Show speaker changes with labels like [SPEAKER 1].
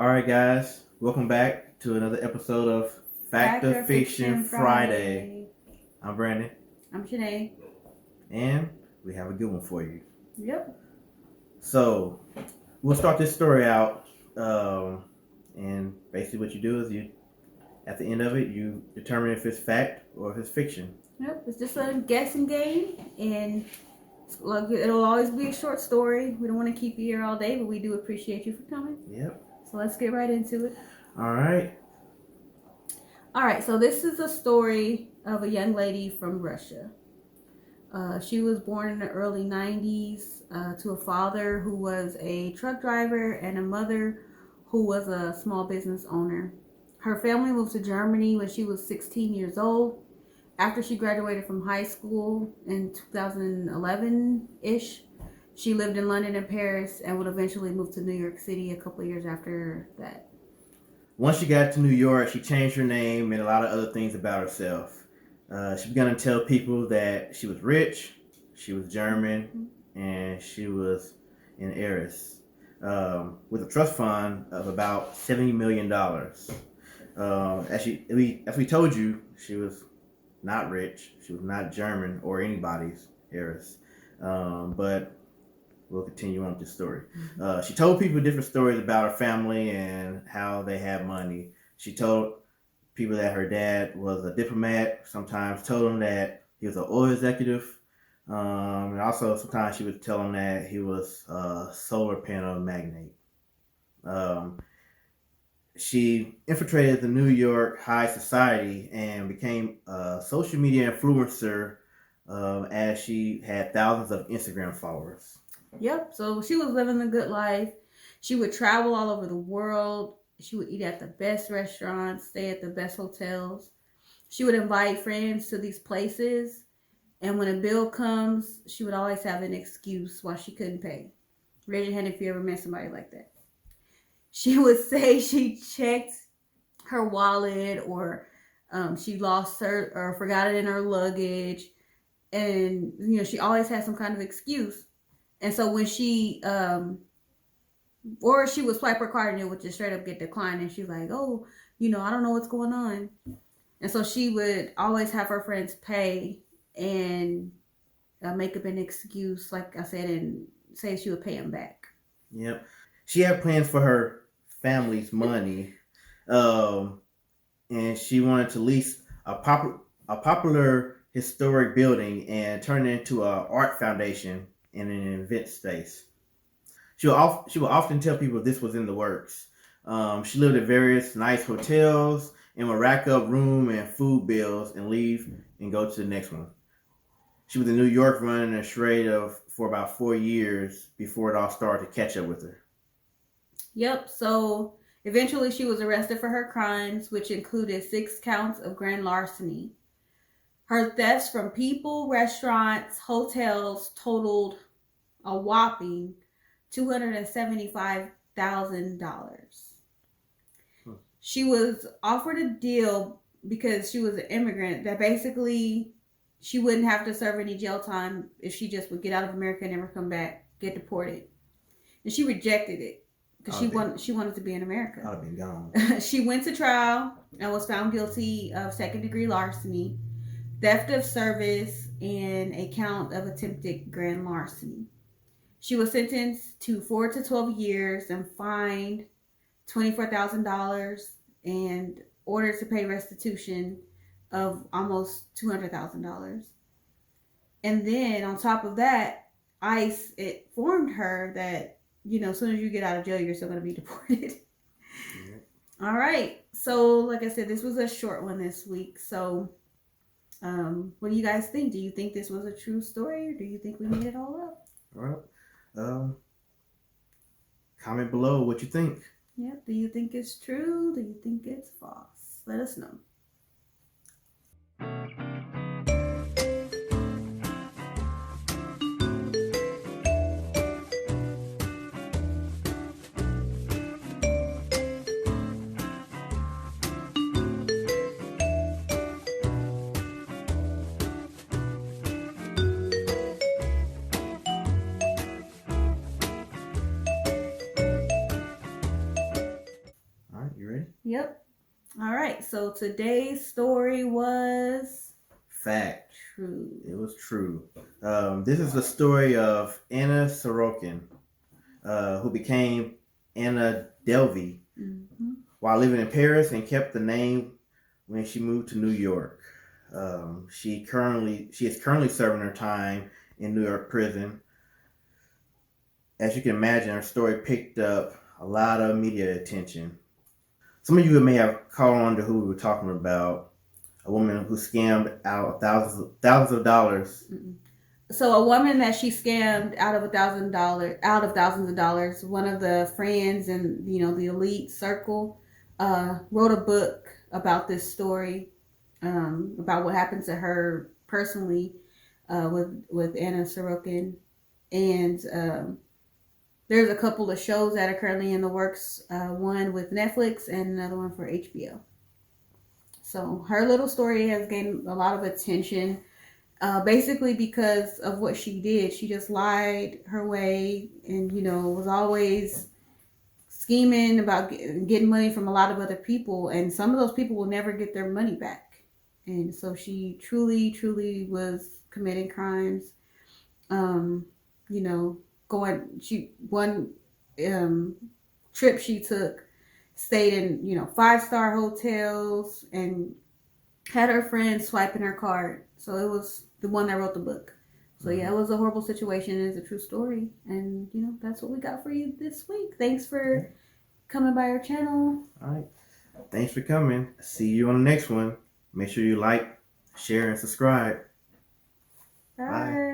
[SPEAKER 1] All right, guys, welcome back to another episode of Fact or Fiction Friday. I'm Brandon.
[SPEAKER 2] I'm Shanae.
[SPEAKER 1] And we have a good one for you.
[SPEAKER 2] Yep.
[SPEAKER 1] So, we'll start this story out. And basically, what you do is at the end of it, you determine if it's fact or if it's fiction.
[SPEAKER 2] Yep. It's just a guessing game. And it'll always be a short story. We don't want to keep you here all day, but we do appreciate you for coming.
[SPEAKER 1] Yep.
[SPEAKER 2] So let's get right into it.
[SPEAKER 1] All right.
[SPEAKER 2] All right. So this is a story of a young lady from Russia. She was born in the early 90s to a father who was a truck driver and a mother who was a small business owner. Her family moved to Germany when she was 16 years old. After she graduated from high school in 2011-ish, she lived in London and Paris and would eventually move to New York City a couple of years after that.
[SPEAKER 1] Once she got to New York, she changed her name and a lot of other things about herself. She began to tell people that she was rich, she was German, and she was an heiress with a trust fund of about $70 million. As we told you, she was not rich, she was not German or anybody's heiress. But we'll continue on with this story. She told people different stories about her family and how they had money. She told people that her dad was a diplomat, sometimes told them that he was an oil executive, and also sometimes she would tell them that he was a solar panel magnate. She infiltrated the New York high society and became a social media influencer as she had thousands of Instagram followers.
[SPEAKER 2] Yep, so she was living the good life. She would travel all over the world. She would eat at the best restaurants, stay at the best hotels. She would invite friends to these places. And when a bill comes, she would always have an excuse why she couldn't pay. Raise your hand if you ever met somebody like that. She would say she checked her wallet or she lost her or forgot it in her luggage. And, she always had some kind of excuse. And so when she or she would swipe her card and it would just straight up get declined. And she's like, oh, I don't know what's going on. And so she would always have her friends pay and make up an excuse, like I said, and say she would pay them back.
[SPEAKER 1] Yep. She had plans for her family's money. And she wanted to lease a popular historic building and turn it into an art foundation and an event space. She will often tell people this was in the works. She lived at various nice hotels and would rack up room and food bills and leave and go to the next one. She was in New York running a charade for about 4 years before it all started to catch up with her.
[SPEAKER 2] Yep, so eventually she was arrested for her crimes, which included 6 counts of grand larceny. Her thefts from people, restaurants, hotels totaled a whopping $275,000. She was offered a deal because she was an immigrant that basically she wouldn't have to serve any jail time if she just would get out of America and never come back, get deported. And she rejected it because she wanted to be in America.
[SPEAKER 1] I'd have been gone.
[SPEAKER 2] She went to trial and was found guilty of second-degree larceny, theft of service, and a count of attempted grand larceny. She was sentenced to 4 to 12 years and fined $24,000 and ordered to pay restitution of almost $200,000. And then on top of that, ICE informed her that, as soon as you get out of jail, you're still going to be deported. Mm-hmm. All right. So, like I said, this was a short one this week. So, what do you guys think? Do you think this was a true story, or do you think we made it all up?
[SPEAKER 1] All right. Comment below what you think.
[SPEAKER 2] Yeah. Do you think it's true? Do you think it's false? Let us know. Yep. All right. So today's story was
[SPEAKER 1] Fact.
[SPEAKER 2] true.
[SPEAKER 1] It was true. This is the story of Anna Sorokin, who became Anna Delvey
[SPEAKER 2] Mm-hmm.
[SPEAKER 1] while living in Paris and kept the name when she moved to New York. She is currently serving her time in New York prison. As you can imagine, her story picked up a lot of media attention. Some of you may have caught on to who we were talking about. A woman who scammed out thousands of dollars.
[SPEAKER 2] Mm-mm. So a woman that she scammed out of thousands of dollars. One of the friends in the elite circle wrote a book about this story, about what happened to her personally with Anna Sorokin, and there's a couple of shows that are currently in the works. One with Netflix and another one for HBO. So her little story has gained a lot of attention, basically because of what she did. She just lied her way, and was always scheming about getting money from a lot of other people, and some of those people will never get their money back. And so she truly was committing crimes. Um, you know, she one um trip she took, stayed in 5-star hotels and had her friends swiping her card. So it was the one that wrote the book. So yeah, it was a horrible situation. It's a true story, and that's what we got for you this week. Thanks for coming by our channel.
[SPEAKER 1] All right. Thanks for coming. See you on the next one. Make sure you like, share, and subscribe.
[SPEAKER 2] Bye.
[SPEAKER 1] Bye.